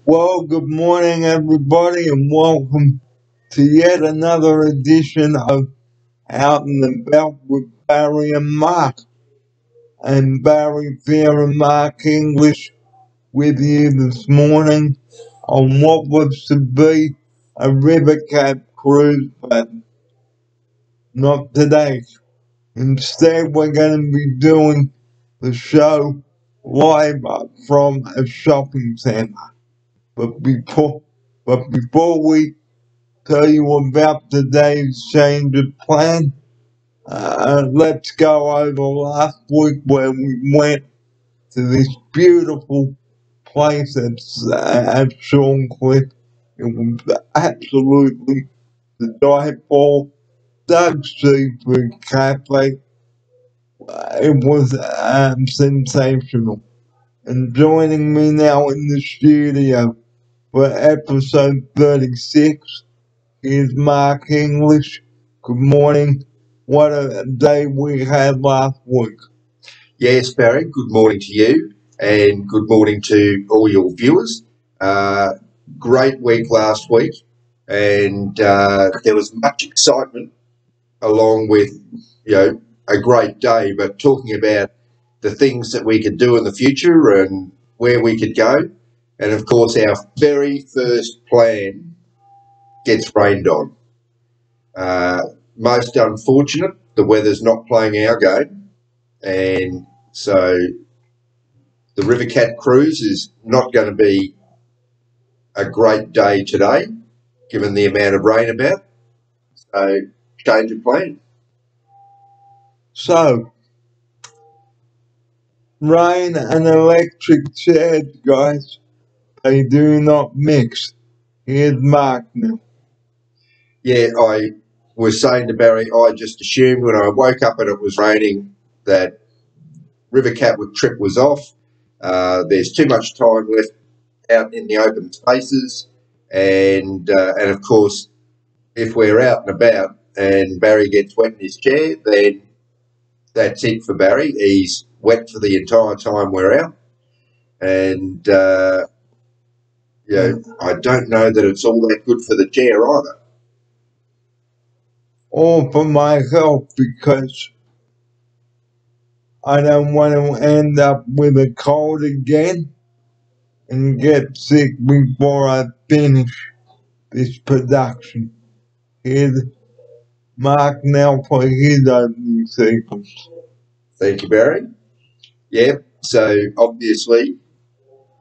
Well, good morning, everybody, and welcome to yet another edition of Out and About with Barry and Mark. And Barry here and Mark English with you this morning on what was to be a river cab cruise, but not today. Instead, we're going to be doing the show live from a shopping centre. But before we tell you about today's change of plan, let's go over last week where we went to this beautiful place at Shorncliffe. It was absolutely to die for. Doug's Seafood Cafe. It was sensational. And joining me now in the studio for episode 36 is Mark English. Good morning. What a day we had last week. Yes, Barry, good morning to you and good morning to all your viewers. Great week last week, and there was much excitement along with, a great day, but talking about the things that we could do in the future and where we could go. And of course, our very first plan gets rained on. Most unfortunate, the weather's not playing our game, and so the River Cat cruise is not going to be a great day today, given the amount of rain about. So, change of plan. So, rain and electric chairs, guys, they do not mix. Here's Mark now. Yeah, I was saying to Barry, I just assumed when I woke up and it was raining that River Cat trip was off. There's too much time left out in the open spaces, and of course, if we're out and about and Barry gets wet in his chair, then that's it for Barry. He's wet for the entire time we're out, and I don't know that it's all that good for the chair either. Or for my health, because I don't want to end up with a cold again and get sick before I finish this production. Here's Mark now for his opening sequence. Thank you, Barry. Yeah, so obviously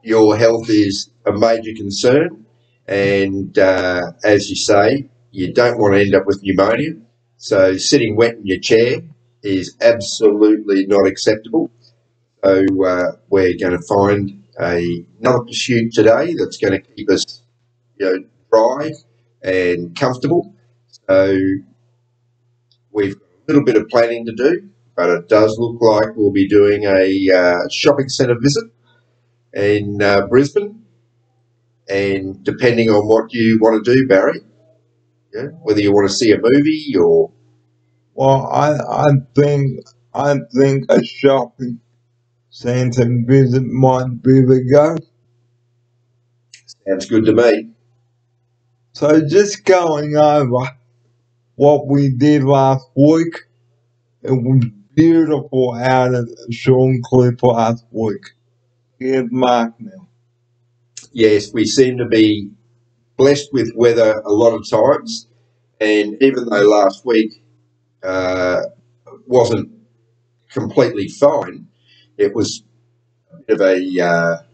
your health is a major concern, and as you say, you don't want to end up with pneumonia. So sitting wet in your chair is absolutely not acceptable. So we're going to find another pursuit today that's going to keep us, dry and comfortable. So we've got a little bit of planning to do, but it does look like we'll be doing a shopping centre visit in Brisbane, and depending on what you want to do, Barry, whether you want to see a movie or... Well, I think a shopping centre visit might be the go. Sounds good to me. So just going over what we did last week, it was beautiful out at Shorncliffe last week. Here's Mark now. Yes, we seem to be blessed with weather a lot of times, and even though last week wasn't completely fine, it was a bit of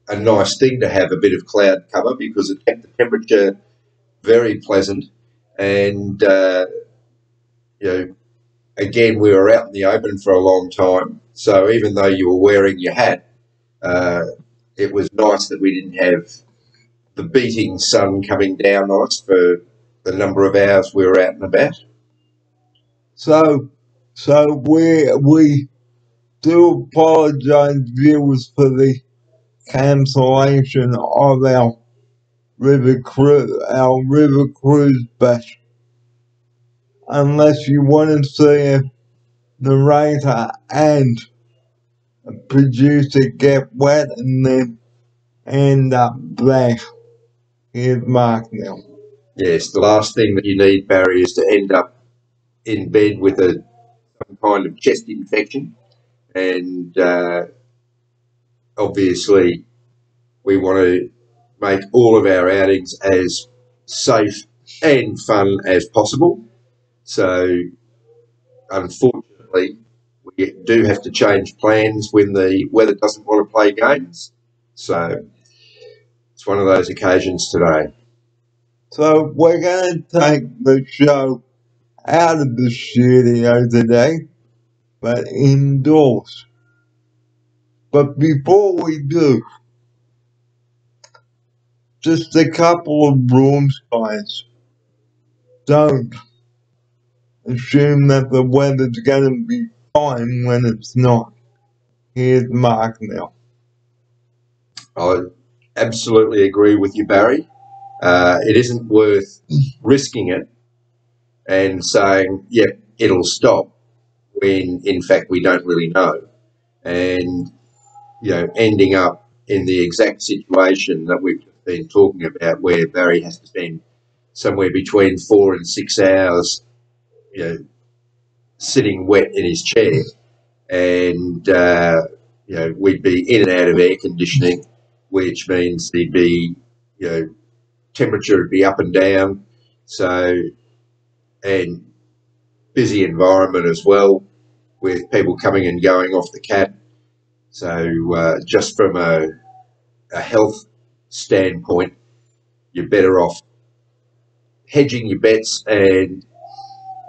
a nice thing to have a bit of cloud cover because it kept the temperature very pleasant, and again, we were out in the open for a long time. So even though you were wearing your hat, uh, it was nice that we didn't have the beating sun coming down on us for the number of hours we were out and about. So we do apologise, viewers, for the cancellation of our river cruise bash. Unless you want to see a narrator and a producer get wet and then end up there. Here's Mark now. Yes, the last thing that you need, Barry, is to end up in bed with some kind of chest infection. And obviously, we want to make all of our outings as safe and fun as possible. So, unfortunately, we do have to change plans when the weather doesn't want to play games. So, it's one of those occasions today. So we're going to take the show out of the studio today, but indoors. But before we do, just a couple of rules, guys. Don't assume that the weather's going to be fine when it's not. Here's Mark now. I absolutely agree with you, Barry. It isn't worth risking it and saying, yep, it'll stop, when in fact we don't really know. And, ending up in the exact situation that we've been talking about, where Barry has to spend somewhere between 4 and 6 hours, sitting wet in his chair. And, we'd be in and out of air conditioning, which means there'd be, temperature would be up and down. So, and busy environment as well, with people coming and going off the cab. So just from a health standpoint, you're better off hedging your bets and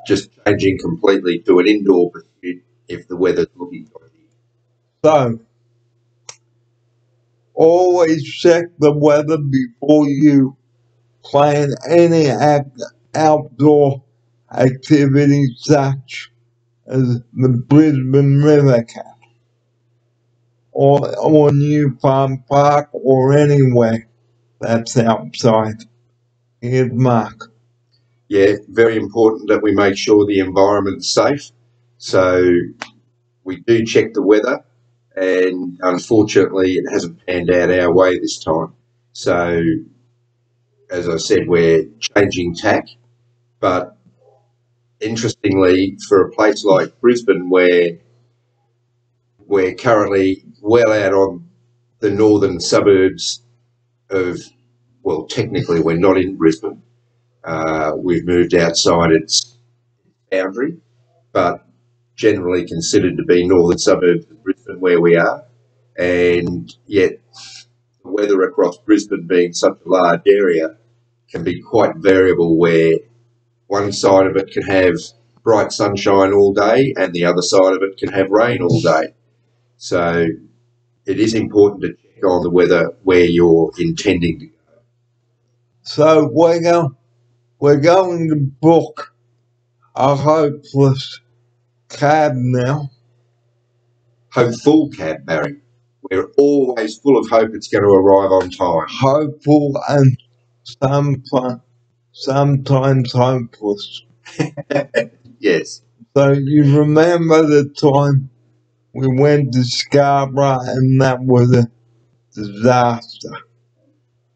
just changing completely to an indoor pursuit if the weather's looking dodgy. So, always check the weather before you plan any outdoor activity such as the Brisbane River Cat or New Farm Park or anywhere that's outside. Here's Mark. Yeah, very important that we make sure the environment's safe. So we do check the weather, and unfortunately it hasn't panned out our way this time. So, as I said, we're changing tack. But interestingly, for a place like Brisbane, where we're currently well out on the northern suburbs of, well, technically we're not in Brisbane. We've moved outside its boundary, but generally considered to be northern suburbs of Brisbane where we are. And yet the weather across Brisbane, being such a large area, can be quite variable, where one side of it can have bright sunshine all day and the other side of it can have rain all day. So it is important to check on the weather where you're intending to go. So we're going to book a hopeless cab now. Hopeful cab, Barry. We're always full of hope it's going to arrive on time. Hopeful and sometimes hopeless. Yes. So you remember the time we went to Scarborough and that was a disaster.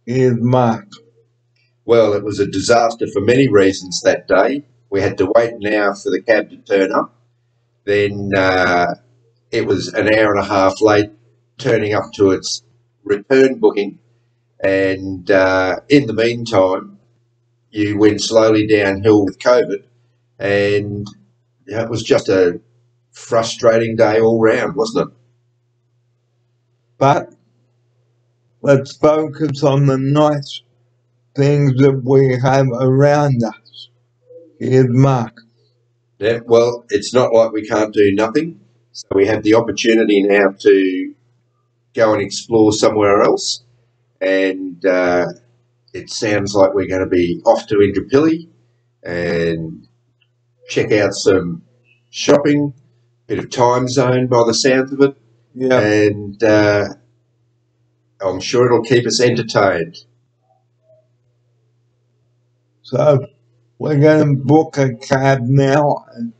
Here's Mark. Well, it was a disaster for many reasons that day. We had to wait an hour for the cab to turn up. Then it was an hour and a half late turning up to its return booking. And in the meantime, you went slowly downhill with COVID. And it was just a frustrating day all round, wasn't it? But let's focus on the nice things that we have around us. Here's Mark. Yeah, well, it's not like we can't do nothing. So we have the opportunity now to go and explore somewhere else. And it sounds like we're going to be off to Indropilly and check out some shopping, bit of time zone by the sounds of it. Yeah. And I'm sure it'll keep us entertained. So we're going to book a cab now and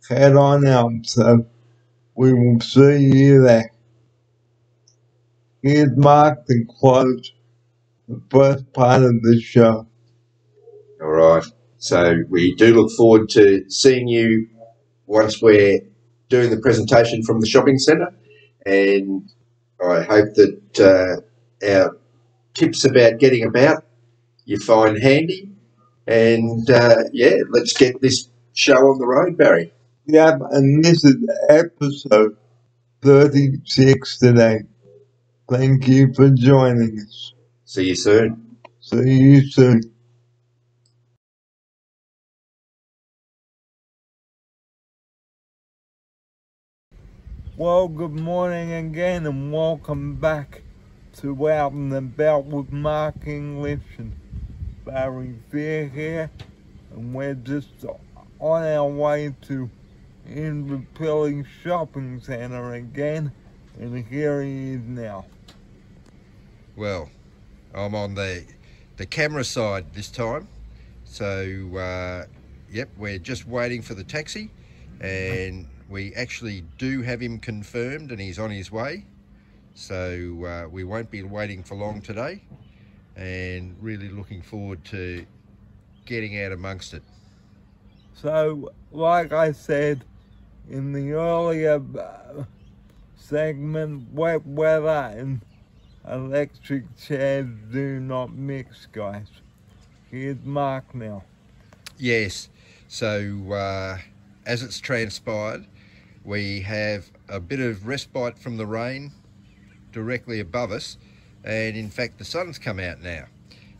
head on out. So we will see you there. Here's Mark to close the first part of the show. All right. So we do look forward to seeing you once we're doing the presentation from the shopping centre. And I hope that our tips about getting about you find handy. And yeah, let's get this show on the road, Barry. Yep, and this is episode 36 today. Thank you for joining us. See you soon. See you soon. Well, good morning again and welcome back to Out and About with Mark English and Barry Fear here. And we're just on our way to Indropilly Shopping Centre again. And here he is now. Well, I'm on the camera side this time. So, yep, we're just waiting for the taxi. And we actually do have him confirmed and he's on his way. So we won't be waiting for long today, and really looking forward to getting out amongst it. So, like I said in the earlier segment, wet weather and electric chairs do not mix, guys. Here's Mark now. Yes, so as it's transpired, we have a bit of respite from the rain directly above us, and in fact the sun's come out now.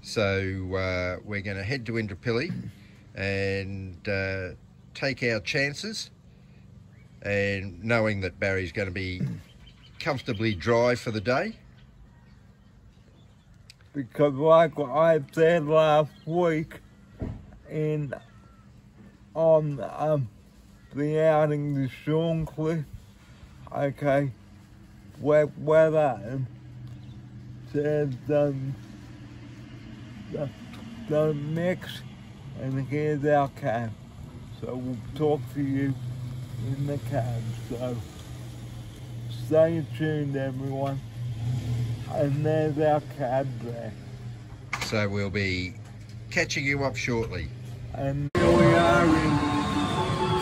So we're going to head to Indropilly and take our chances, and knowing that Barry's going to be comfortably dry for the day. Because like I said last week on the outing to Shorncliffe, okay, wet weather and chairs don't mix, and here's our cab. So we'll talk to you in the cab. So stay tuned, everyone. And there's our cab there. So we'll be catching you up shortly. And here we are in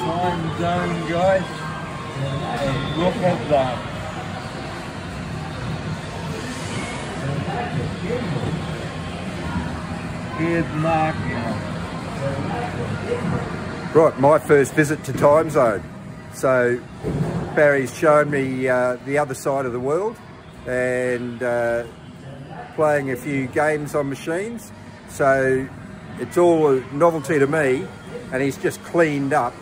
time zone, guys. And look at that. Here's Mark now. Right, my first visit to Time Zone. So Barry's shown me the other side of the world and playing a few games on machines. So it's all a novelty to me, and he's just cleaned up.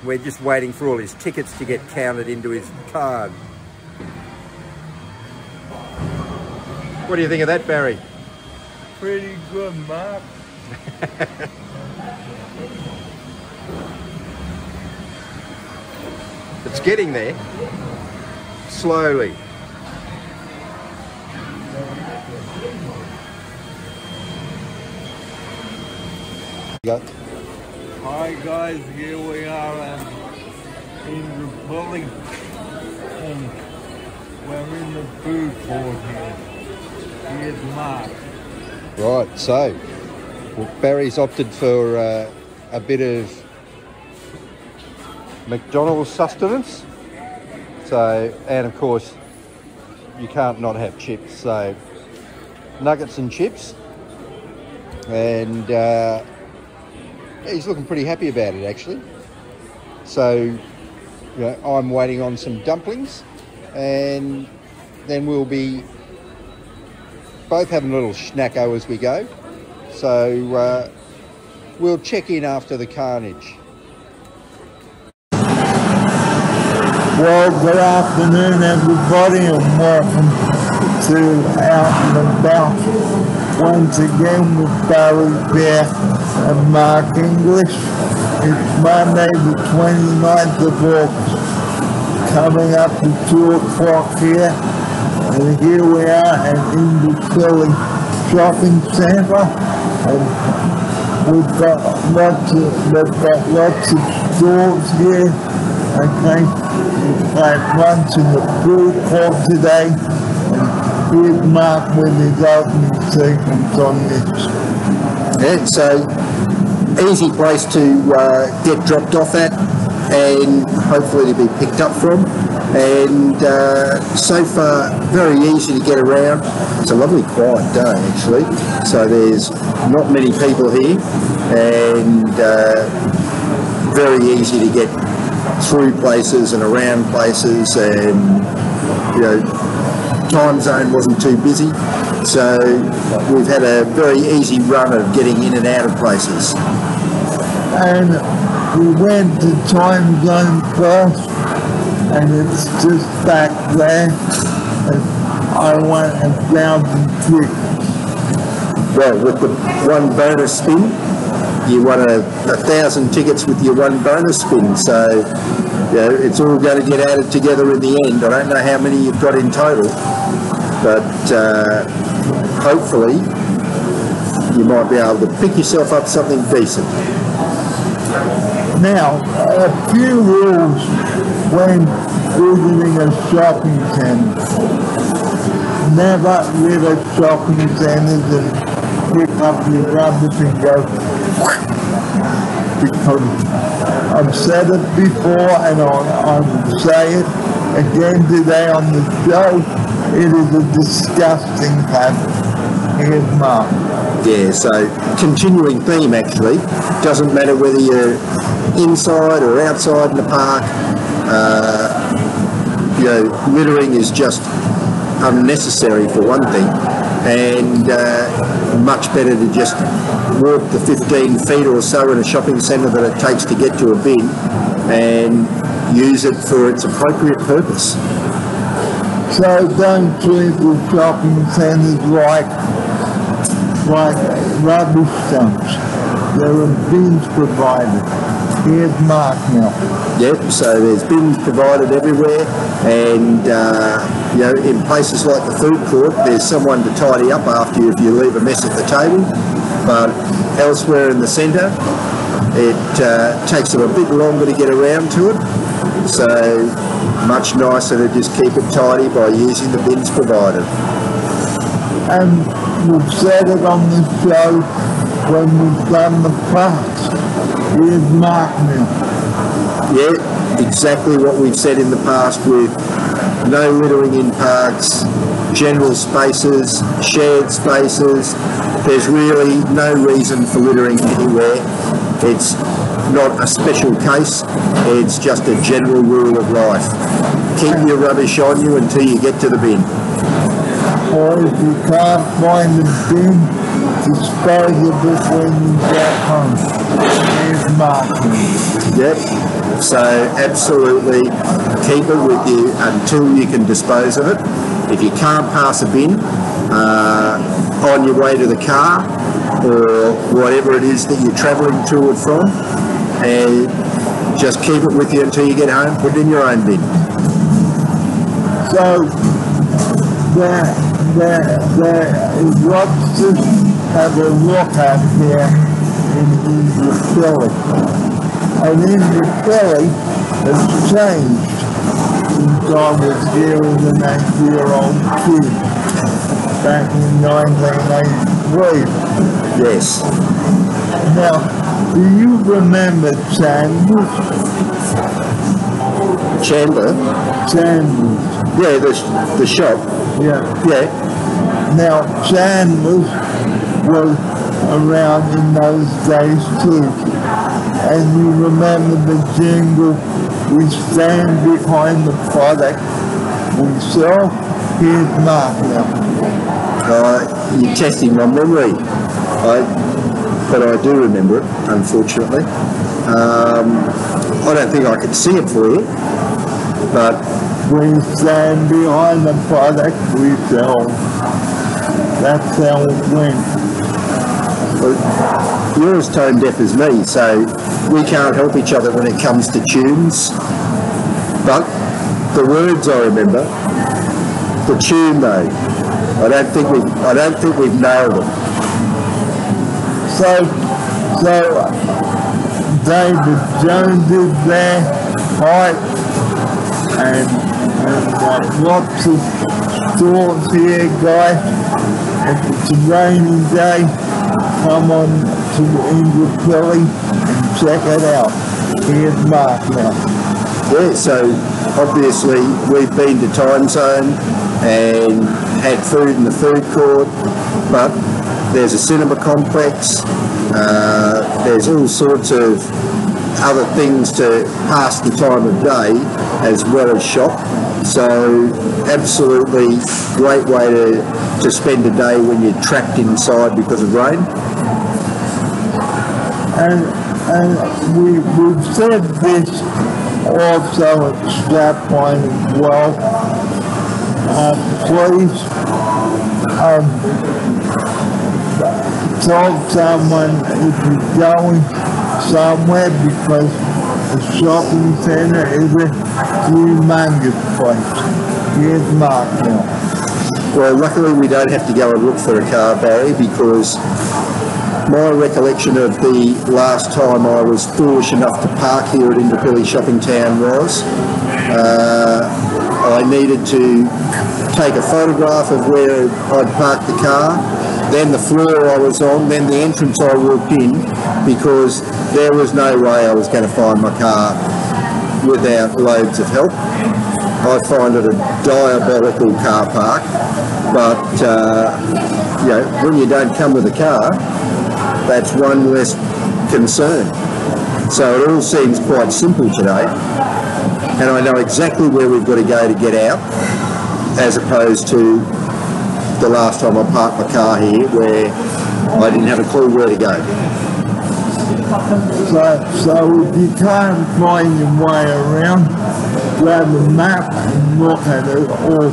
We're just waiting for all his tickets to get counted into his card. What do you think of that, Barry? Pretty good, Mark. It's getting there, slowly. Hi guys, here we are in Indropilly, and we're in the food court here. Here's Mark. Right, so Barry's opted for a bit of McDonald's sustenance. So, and of course, you can't not have chips. So, nuggets and chips, and he's looking pretty happy about it actually. So, you know, I'm waiting on some dumplings, and then we'll be both having a little schnacko as we go. So we'll check in after the carnage. Well, good afternoon, everybody, and welcome to Out and About. Once again with Barry Bear and Mark English. It's Monday the 29th of August, coming up to 2 o'clock here. And here we are at Indropilly Shopping Centre. And we've got lots of stores here. Okay. Like lunch in the food court today, and here's Mark with his opening statements on this. Yeah, so easy place to get dropped off at and hopefully to be picked up from, and so far very easy to get around. It's a lovely quiet day actually, so there's not many people here, and very easy to get through places and around places, and time zone wasn't too busy, so we've had a very easy run of getting in and out of places. And we went to time zone first, and it's just back there, and I won 1,000 tickets. Well, with the one bonus spin, you won 1,000 tickets with your one bonus spin, so it's all going to get added together in the end. I don't know how many you've got in total, but hopefully you might be able to pick yourself up something decent. Now, a few rules when visiting a shopping centre. Never litter shopping centres and pick up your rubbish and go, because I've said it before and I will say it again today on the show. It is a disgusting habit. Here's Mark. Yeah, so continuing theme actually. Doesn't matter whether you're inside or outside in the park. Littering is just unnecessary for one thing, and much better to just walk the 15 feet or so in a shopping centre that it takes to get to a bin and use it for its appropriate purpose. So don't treat the shopping centres like rubbish dumps. There are bins provided. Here's Mark now. Yep, so there's bins provided everywhere, and in places like the food court, there's someone to tidy up after you if you leave a mess at the table. But elsewhere in the centre, it takes them a bit longer to get around to it, so much nicer to just keep it tidy by using the bins provided. And we've said it on the show when we've done the parks. Here's Mark now. Yeah, exactly what we've said in the past with no littering in parks, general spaces, shared spaces. There's really no reason for littering anywhere. It's not a special case, it's just a general rule of life. Keep your rubbish on you until you get to the bin. Or if you can't find the bin, dispose of it when you get home. Here's Mark. Yep, so absolutely keep it with you until you can dispose of it. If you can't pass a bin on your way to the car or whatever it is that you're travelling to and from, and just keep it with you until you get home, put it in your own bin. So there is lots to have a look at here in Indropilly. And Indropilly has changed since I was here as an 8-year-old kid back in 1983. Yes. Now, do you remember Chandler's? Chandler? Chandler's. Yeah, the shop. Yeah. Yeah. Now, Chandler's was around in those days too. And you remember the jingle, we stand behind the product we sell. Here's Mark now. You're testing my memory. But I do remember it, unfortunately. I don't think I could see it for you. But We stand behind the product we sell. That's how it went. you're as tone deaf as me, so we can't help each other when it comes to tunes. But the words I remember, the tune though, I don't think we've nailed it. So David Jones is there, Height, and lots of stores here, guys. If it's a rainy day, come on to Indropilly and check it out. Here's Mark now. Yeah, so obviously we've been to Time Zone and had food in the food court, but there's a cinema complex, there's all sorts of other things to pass the time of day as well as shop. So absolutely great way to spend a day when you're trapped inside because of rain. And we've said this also at Strapline as well. Please tell someone if you're going somewhere, because the shopping centre is a humongous place. Here's Mark now. Well, luckily we don't have to go and look for a car, Barry, because my recollection of the last time I was foolish enough to park here at Indropilly Shopping Town was I needed to take a photograph of where I'd parked the car, then the floor I was on, then the entrance I walked in, because there was no way I was going to find my car without loads of help. I find it a diabolical car park, but you know, when you don't come with a car, that's one less concern. So it all seems quite simple today, and I know exactly where we've got to go to get out, as opposed to the last time I parked my car here where I didn't have a clue where to go. So if you can't find your way around, grab a map and look at it, or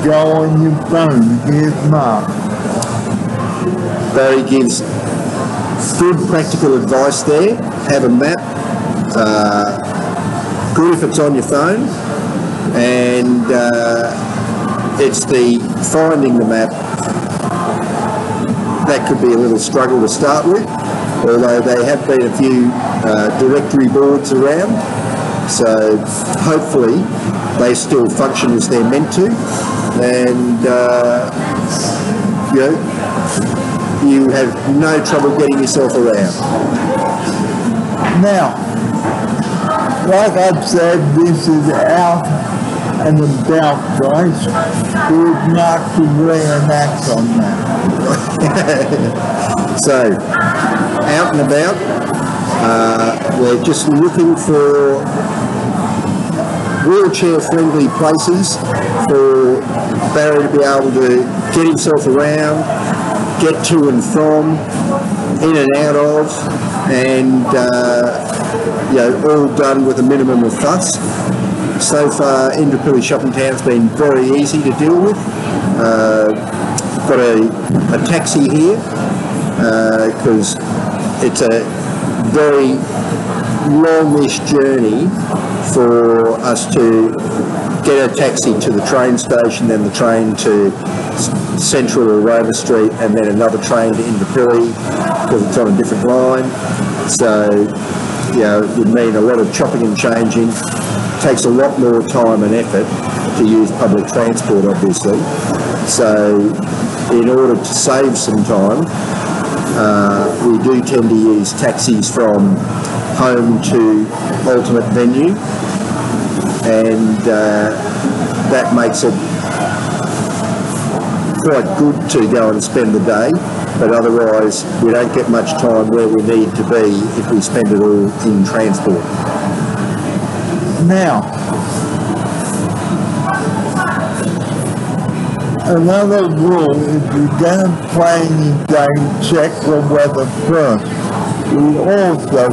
go on your phone. Here's Mark. Barry gives good practical advice there. Have a map, good if it's on your phone, and it's the finding the map that could be a little struggle to start with, although there have been a few directory boards around, so hopefully they still function as they're meant to, and you know, you have no trouble getting yourself around. Now, like I've said, this is out and about, guys. Here's Mark to reenact on that. So, out and about, we're just looking for wheelchair-friendly places for Barry to be able to get himself around, get to and from, in and out of, and you know, all done with a minimum of fuss. So far, Indropilly Shopping Town's been very easy to deal with. Got a taxi here because it's a very longish journey for us to get a taxi to the train station, then the train to Central or Roma Street, and then another train to Indropilly because it's on a different line. So, you know, it would mean a lot of chopping and changing. It takes a lot more time and effort to use public transport, obviously. So, in order to save some time, we do tend to use taxis from home to ultimate venue, and that makes it quite good to go and spend the day, but otherwise we don't get much time where we need to be if we spend it all in transport. Now, another rule, if you're going to play any game, check the weather first. We also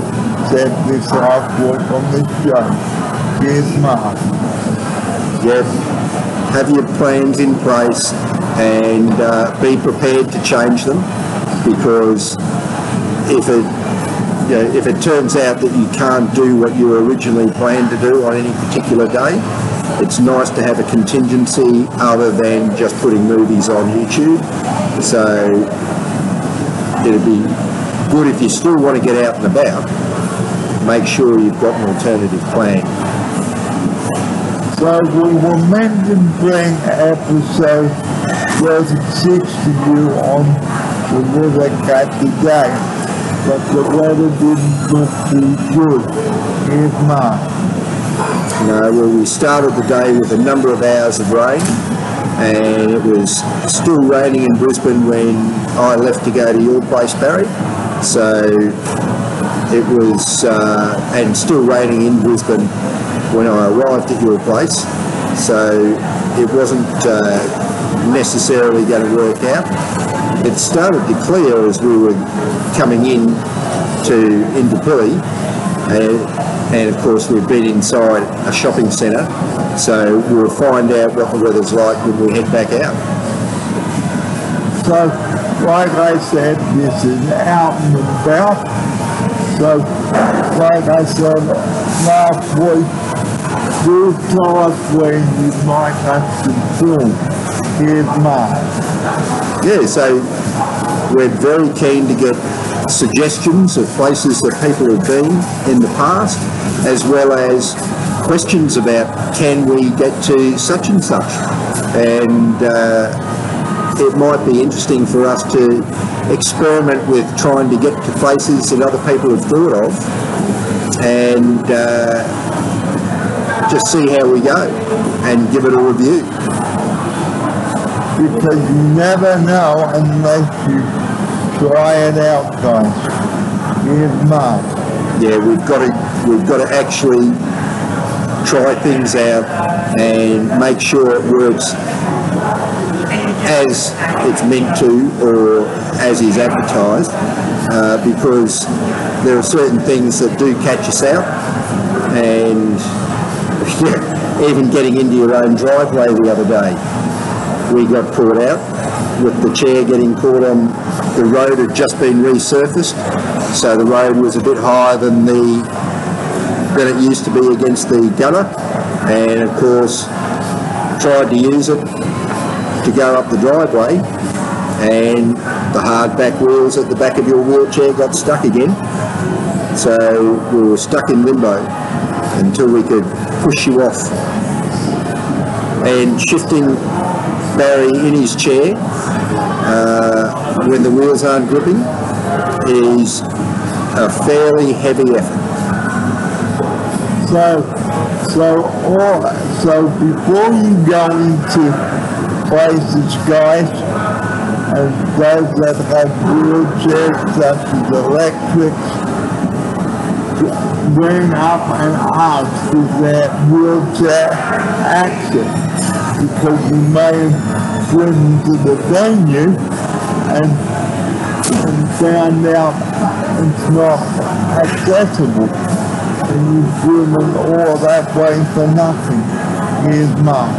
said this last week on the show. Here's Mark. Yep. Have your plans in place and be prepared to change them, because if it turns out that you can't do what you originally planned to do on any particular day, it's nice to have a contingency other than just putting movies on YouTube. So it'd be good if you still want to get out and about, make sure you've got an alternative plan. So we were meant to bring episode 36 to you on the River Cat today, but the weather didn't look too good. Here's Mark. No, well, we started the day with a number of hours of rain, and it was still raining in Brisbane when I left to go to your place, Barry. So it was, and still raining in Brisbane when I arrived at your place. So it wasn't necessarily going to work out. It started to clear as we were coming in to Indropilly, and of course we've been inside a shopping centre, so we'll find out what the weather's like when we head back out. So, like I said, this is out and about. So, like I said last week, do tell us where you'd like us to film. Here's Mark. Yeah, so we're very keen to get suggestions of places that people have been in the past, as well as questions about can we get to such and such. And it might be interesting for us to experiment with trying to get to places that other people have thought of, and just see how we go and give it a review. Because you never know unless you try it out, guys. Here's Mark. Yeah, we've got to actually try things out and make sure it works as it's meant to, or as is advertised, because there are certain things that do catch us out, and even getting into your own driveway the other day, we got caught out with the chair getting caught on. The road had just been resurfaced, so the road was a bit higher than it used to be against the gutter, and of course tried to use it to go up the driveway, and the hard back wheels at the back of your wheelchair got stuck again, so we were stuck in limbo until we could push you off. And shifting Barry in his chair when the wheels aren't gripping is a fairly heavy effort. So before you go into places, guys, and those that have wheelchairs such as electrics, bring up and ask for their wheelchair access, because you may have driven to the venue and found out it's not accessible, and you've driven all that way for nothing. Here's Mark.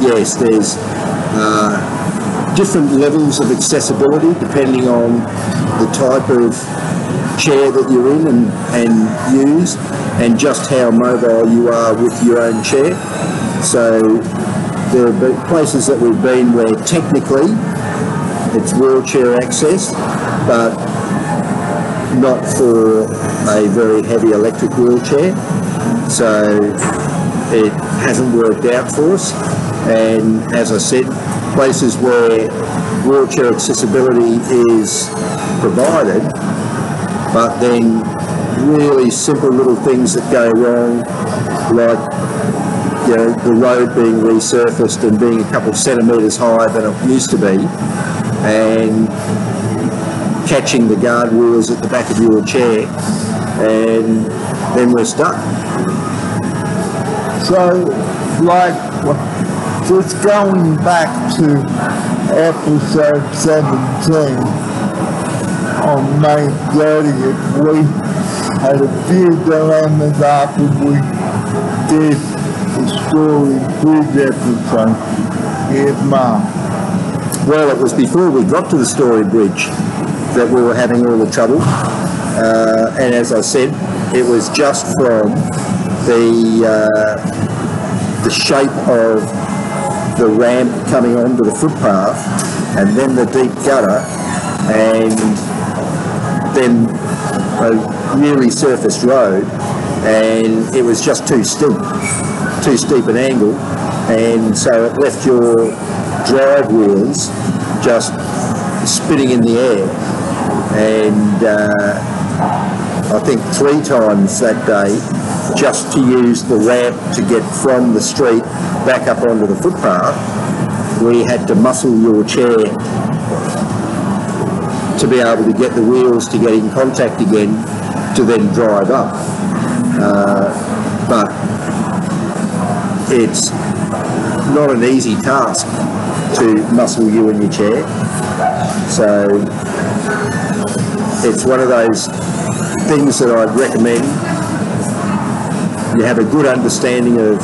Yes, there's different levels of accessibility depending on the type of chair that you're in and use, and just how mobile you are with your own chair. So there have been places that we've been where technically it's wheelchair access, but not for a very heavy electric wheelchair. So it hasn't worked out for us. And as I said, places where wheelchair accessibility is provided, but then really simple little things that go wrong, like the road being resurfaced and being a couple of centimetres higher than it used to be, and catching the guard wheels at the back of your chair, and then we're stuck. So, just going back to episode 17, on May 30th, we had a few dilemmas after we did the story bridge episode? Here's Mark. Well, it was before we got to the Story Bridge that we were having all the trouble. And as I said, it was just from the shape of the ramp coming onto the footpath, and then the deep gutter, and then a really surfaced road, and it was just too steep an angle, and so it left your drive wheels just spinning in the air. And I think 3 times that day, just to use the ramp to get from the street back up onto the footpath, we had to muscle your chair to be able to get the wheels to get in contact again to then drive up. But it's not an easy task to muscle you in your chair. So it's one of those things that I'd recommend you have a good understanding of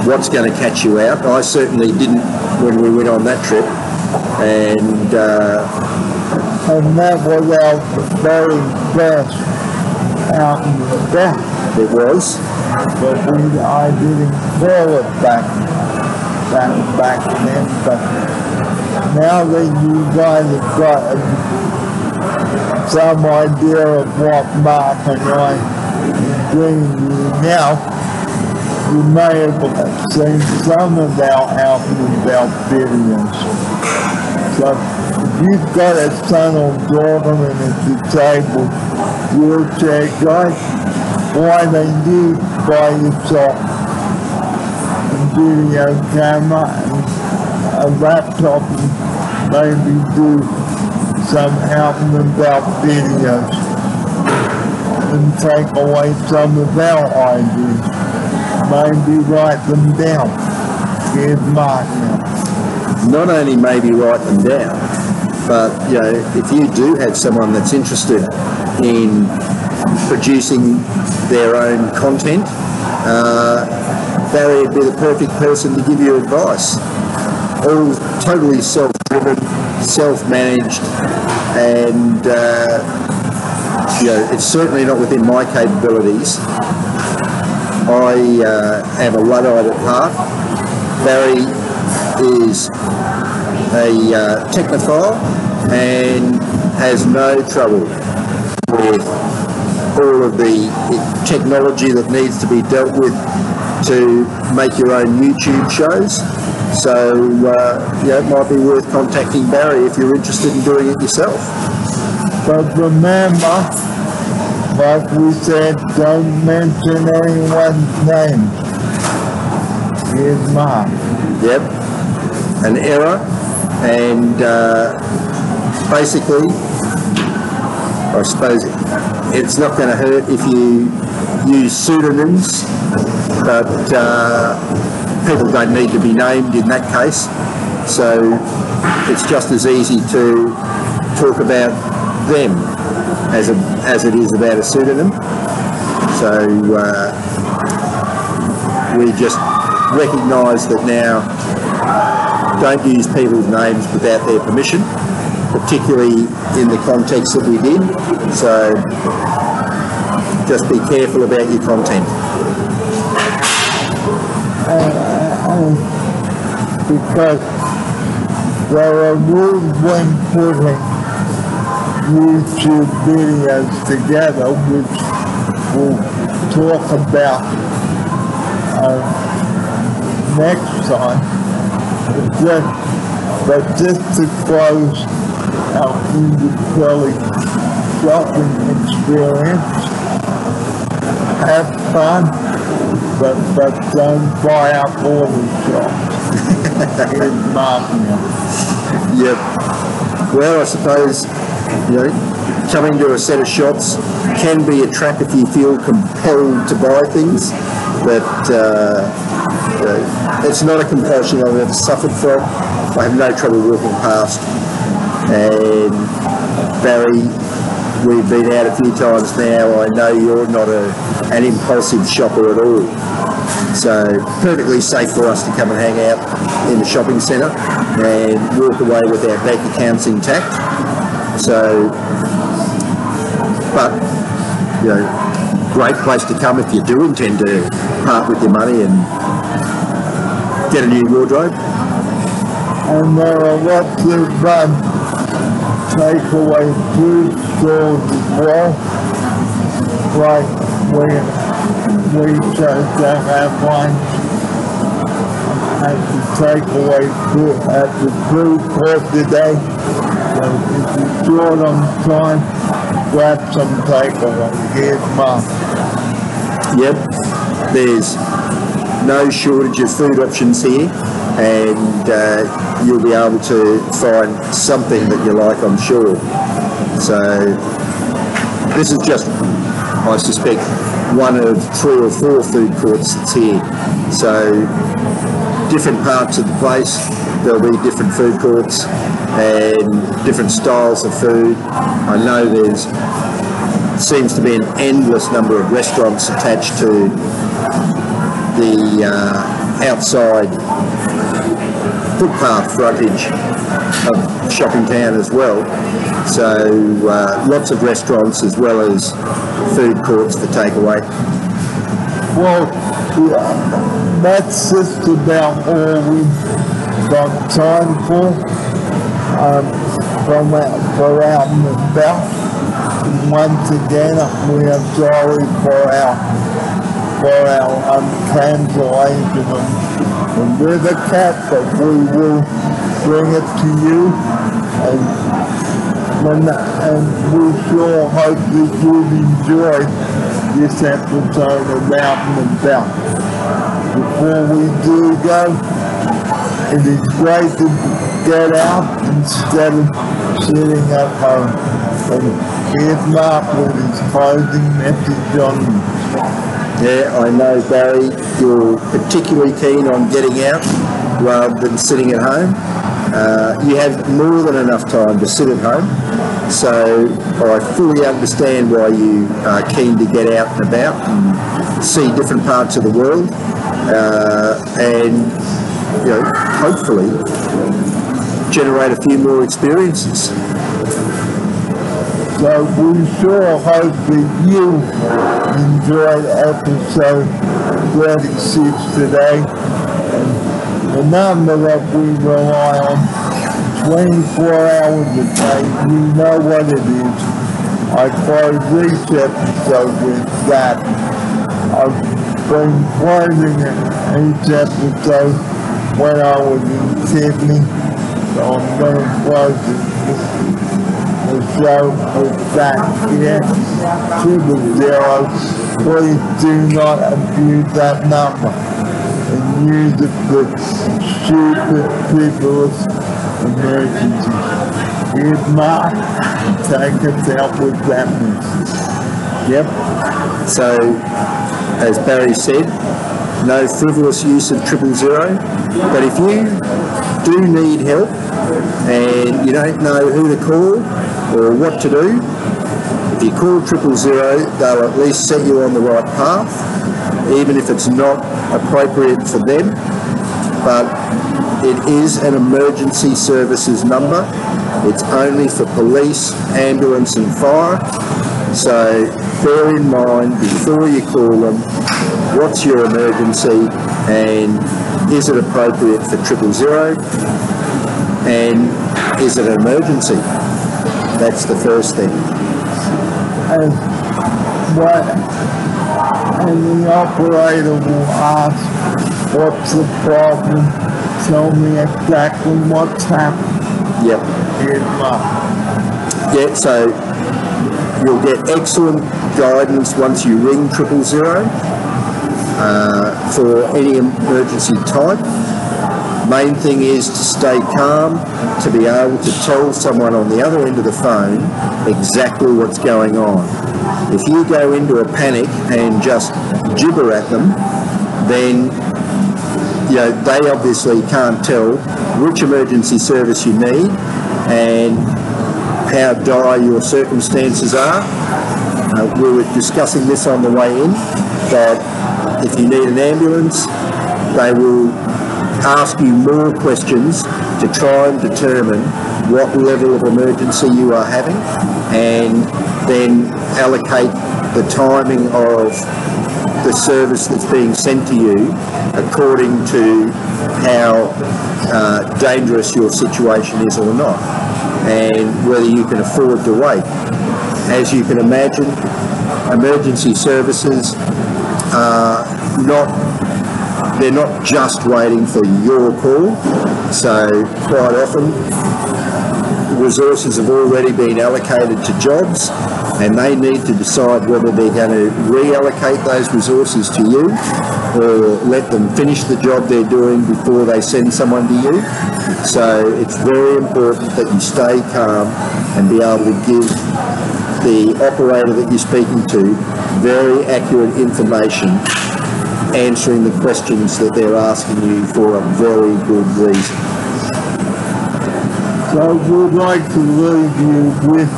what's going to catch you out. I certainly didn't when we went on that trip, and that was our very best out in the back. It was. But I didn't call it back then. But now that you guys have got some idea of what Mark and I are doing now, you may have seen some of our out-and-about videos. So if you've got a son or daughter and a disabled wheelchair guy, why don't you buy yourself a video camera and a laptop and maybe do some out-and-about videos and take away some of our ideas. Maybe write them down. Here's Mark now. Not only maybe write them down, but if you do have someone that's interested in producing their own content, Barry would be the perfect person to give you advice. All totally self-driven, self-managed, and it's certainly not within my capabilities. I am a Luddite at heart. Barry is a technophile and has no trouble with all of the technology that needs to be dealt with to make your own YouTube shows. So it might be worth contacting Barry if you're interested in doing it yourself. But remember, like we said, don't mention anyone's name. Here's Mark. Yep, an error, and basically, I suppose it's not going to hurt if you use pseudonyms, but people don't need to be named in that case, so it's just as easy to talk about them as it is about a pseudonym. So we just recognise that now, don't use people's names without their permission, particularly in the context that we did. So just be careful about your content. Because there are rules when putting YouTube videos together, which we'll talk about next time. But just to close our Indropilly shopping experience, have fun, but don't buy up all the shops. Here's Mark now. Yep. Well, I suppose, coming to a set of shops can be a trap if you feel compelled to buy things, but it's not a compulsion I've ever suffered from. I have no trouble walking past, and Barry, we've been out a few times now. I know you're not an impulsive shopper at all, So perfectly safe for us to come and hang out in the shopping centre and walk away with our bank accounts intact. So, but, you know, great place to come if you do intend to part with your money and get a new wardrobe. And there are lots of takeaway food stores as well. Like we chose to have lunch at the takeaway food at the food court today. So if you're short on time, grab some takeaway. Here's Mum. Yep, there's no shortage of food options here, and you'll be able to find something that you like, I'm sure. So this is just, I suspect, one of 3 or 4 food courts that's here. So different parts of the place, there'll be different food courts and different styles of food. I know seems to be an endless number of restaurants attached to the outside footpath frontage of Shopping Town as well. So lots of restaurants as well as food courts for takeaway. Well, yeah, that's just about all we've got time for out and about. Once again, we are sorry for our cancellation of the River Cat, but we will bring it to you, and we sure hope that you've enjoyed this episode of Out and About. Before we do go, it is great to get out instead of sitting at home. And here's Mark with his closing message on you. Yeah, I know, Barry, you're particularly keen on getting out rather than sitting at home. You have more than enough time to sit at home, so I fully understand why you are keen to get out and about and see different parts of the world, and hopefully generate a few more experiences. So we sure hope that you enjoyed episode 36 today. And the number that we rely on 24 hours a day, you know what it is. I close each episode with that. I've been closing each episode when I was in Sydney, so I'm going to close it. The show with that here, 000. Please do not abuse that number and use it for stupid people's emergencies. Here's Mark, take us out with that message. Yep. So, as Barry said, no frivolous use of 000. But if you do need help and you don't know who to call or what to do, if you call 000, they'll at least set you on the right path, even if it's not appropriate for them. But it is an emergency services number. It's only for police, ambulance and fire. So bear in mind before you call them, what's your emergency and is it appropriate for 000, and is it an emergency? That's the first thing. And the operator will ask, what's the problem? Tell me exactly what's happened. Yep. Here's Mark. Yeah, so you'll get excellent guidance once you ring 000 for any emergency type. Main thing is to stay calm, to be able to tell someone on the other end of the phone exactly what's going on. If you go into a panic and just gibber at them, then they obviously can't tell which emergency service you need and how dire your circumstances are. We were discussing this on the way in, that If you need an ambulance, they will ask you more questions to try and determine what level of emergency you are having, and then allocate the timing of the service that's being sent to you according to how dangerous your situation is or not, and whether you can afford to wait. As you can imagine, emergency services are they're not just waiting for your call, so quite often resources have already been allocated to jobs, and they need to decide whether they're going to reallocate those resources to you or let them finish the job they're doing before they send someone to you. So it's very important that you stay calm and be able to give the operator that you're speaking to very accurate information, answering the questions that they're asking you for a very good reason. So we'd like to leave you with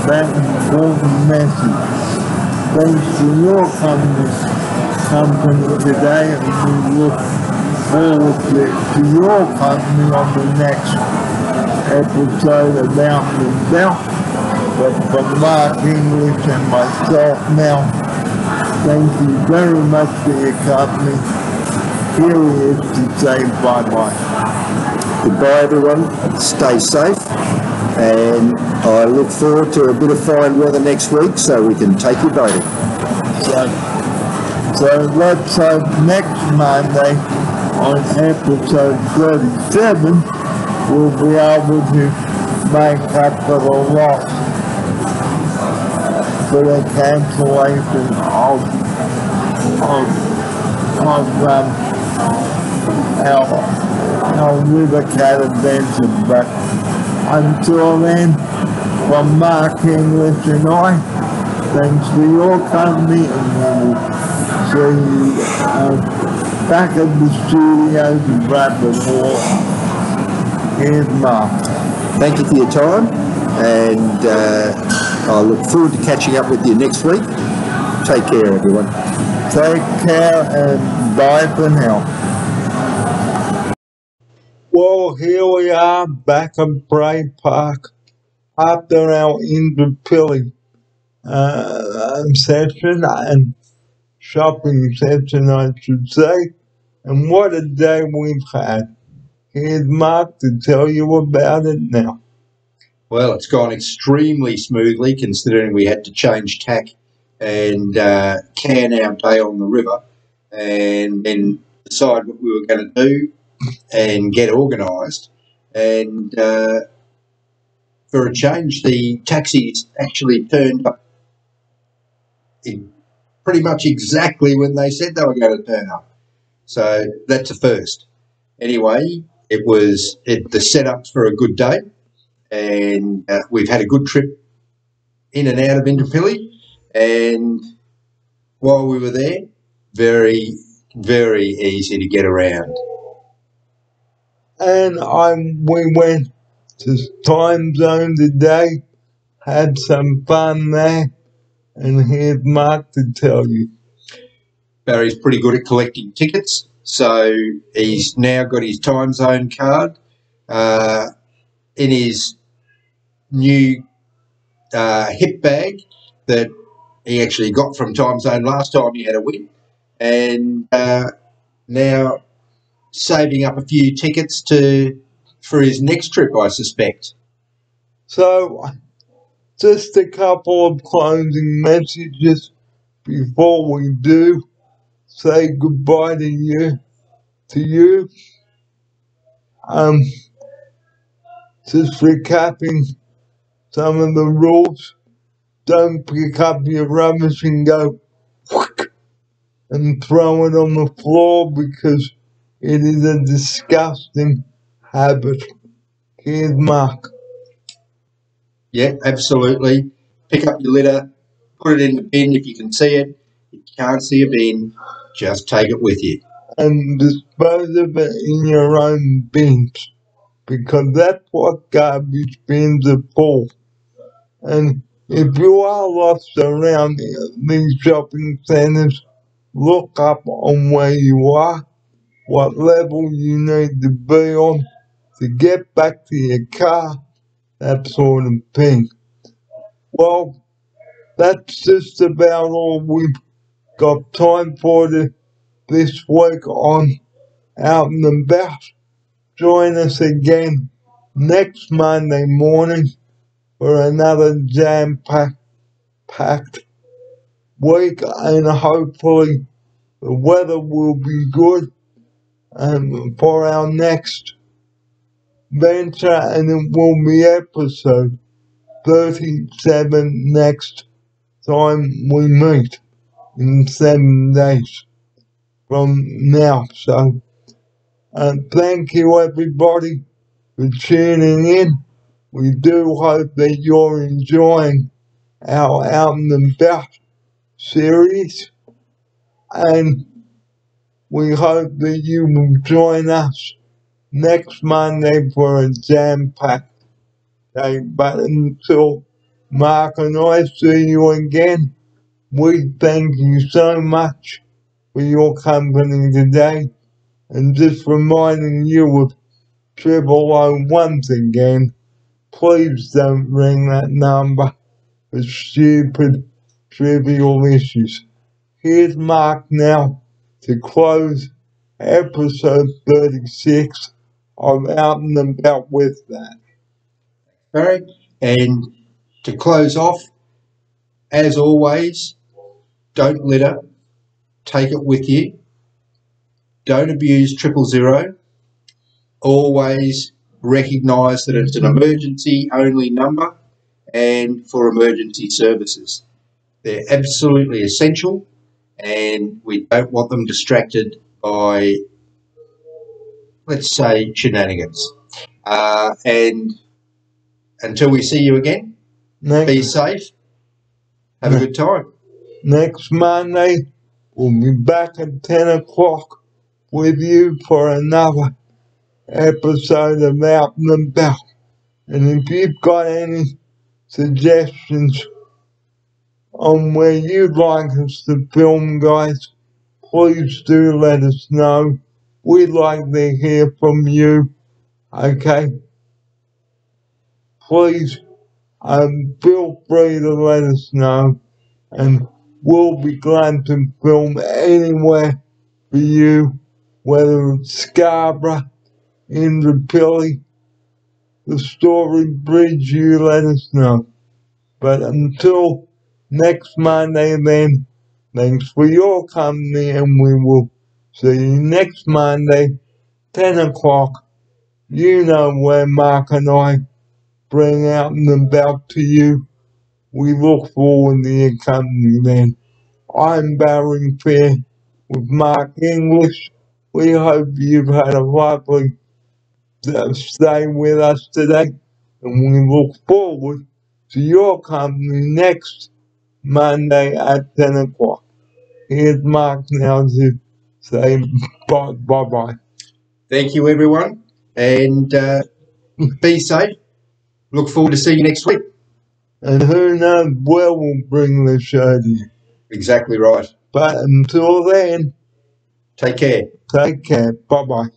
that important message. Thanks to your company today, and we look forward to your company on the next episode of Mountain and Belt. But from Mark English and myself now, thank you very much for your company. Here he is to say bye-bye. Goodbye everyone, stay safe, and I look forward to a bit of fine weather next week so we can take you boating. So let's hope next Monday on episode 37 we'll be able to make up for the loss, for the cancellation of our Rivercat adventure. But until then, from Mark English and I, thanks for your company, and we will see you back at the studios in Bradford Hall. Here's Mark. Thank you for your time, and I look forward to catching up with you next week. Take care, everyone. Take care and bye for now. Well, here we are back at Bray Park after our Indropilly session and shopping session, I should say. And what a day we've had. Here's Mark to tell you about it now. Well, it's gone extremely smoothly considering we had to change tack and can our day on the river and then decide what we were going to do and get organised. And for a change, the taxis actually turned up pretty much exactly when they said they were going to turn up. So that's a first. Anyway, the setup's for a good day, and we've had a good trip in and out of Indropilly. And while we were there, very, very easy to get around. And we went to Time Zone today, had some fun there, and here's Mark to tell you. Barry's pretty good at collecting tickets, so he's now got his Time Zone card in his new hip bag that he actually got from Time Zone last time he had a win, and now saving up a few tickets for his next trip, I suspect. So, just a couple of closing messages before we do say goodbye to you. Just recapping some of the rules. Don't pick up your rubbish and go whack and throw it on the floor, because it is a disgusting habit. Here's Mark. Yeah, absolutely. Pick up your litter, put it in the bin if you can see it. If you can't see a bin, just take it with you. And dispose of it in your own bins, because that's what garbage bins are for. And if you are lost around these shopping centres, look up on where you are, what level you need to be on to get back to your car, that sort of thing. Well, that's just about all we've got time for this week on Out and About. Join us again next Monday morning for another jam-packed week, and hopefully the weather will be good for our next venture, and it will be episode 37 next time we meet in 7 days from now. So, thank you everybody for tuning in. We do hope that you're enjoying our Out and About series, and we hope that you will join us next Monday for a jam-packed day. But until Mark and I see you again, we thank you so much for your company today, and just reminding you of 000 once again, please don't ring that number for stupid, trivial issues. Here's Mark now to close episode 36 of Out and About with that. Barry, and to close off, as always, don't litter, take it with you, don't abuse 000, always recognise that it's an emergency only number and for emergency services. They're absolutely essential, and we don't want them distracted by, let's say, shenanigans. And until we see you again, be safe, have a good time. Next Monday, we'll be back at 10 o'clock with you for another episode of Out and About. And if you've got any suggestions on where you'd like us to film, guys, please do let us know. We'd like to hear from you, okay? Please feel free to let us know, and we'll be glad to film anywhere for you, whether it's Scarborough, Indropilly, the Story Bridge, you let us know. But until next Monday then, thanks for your company, and we will see you next Monday, 10 o'clock. You know where Mark and I bring Out and About to you. We look forward to your company then. I'm Barry Fair with Mark English. We hope you've had a lovely stay with us today, and we look forward to your company next Monday at 10 o'clock. Here's Mark now to say bye-bye. Thank you, everyone, and be safe. Look forward to seeing you next week. And who knows where we'll bring the show to you. Exactly right. But until then, take care. Take care. Bye-bye.